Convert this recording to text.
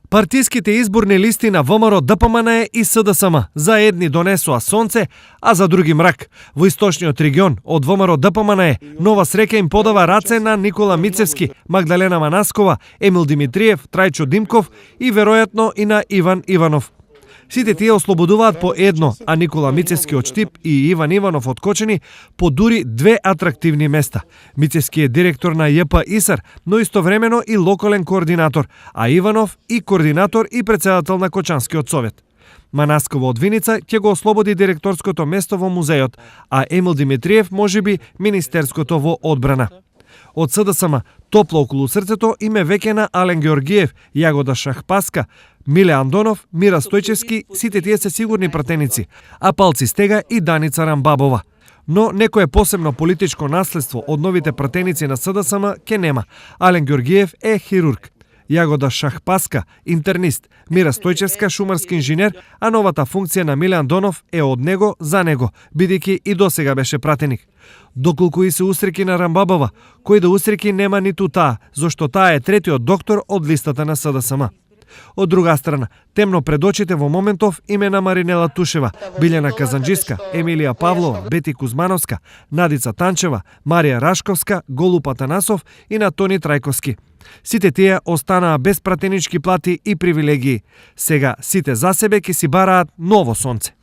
Партиските изборни листи на ВМРО, ДПМНЕ и СДСМ за едни донесоа сонце, а за други мрак. Во источниот регион од ВМРО ДПМНЕ нова среќа им подава раце на Никола Мицевски, Магдалена Манаскова, Емил Димитриев, Трајчо Димков и веројатно и на Иван Иванов. Сите тие ослободуваат по едно, а Никола Мицевски од Штип и Иван Иванов од Кочани по дури две атрактивни места. Мицевски е директор на ЈП ИСАР, но истовремено и локален координатор, а Иванов и координатор и претседател на Кочанскиот совет. Манаскова од Виница ќе го ослободи директорското место во музејот, а Емил Димитриев можеби министерското во одбрана. Од СДСМ топло околу срцето им е веќе на Ален Георгиев, Јагода Шахпаска, Миле Андонов, Мира Стојчевски, сите тие се сигурни пратеници, а Палци Стега и Даница Рамбабова. Но некое посебно политичко наследство од новите пратеници на СДСМ ке нема. Ален Георгиев е хирург, Јагода Шахпаска интернист, Мира Стојчевска шумарски инженер, а новата функција на Миле Андонов е од него за него, бидејќи и досега беше пратеник. Доколку и се устреки на Рамбабова, кој да устреки нема ниту таа, зашто таа е третиот доктор од листата на СДСМ. Од друга страна, темно пред очите во моментов име на Маринела Тушева, Билјана Казанџиска, Емилија Павлова, Бети Кузмановска, Надица Танчева, Марија Рашковска, Голуп Атанасов и на Тони Трајковски. Сите тие останаа без пратенички плати и привилегии. Сега сите за себе ќе си бараат ново сонце.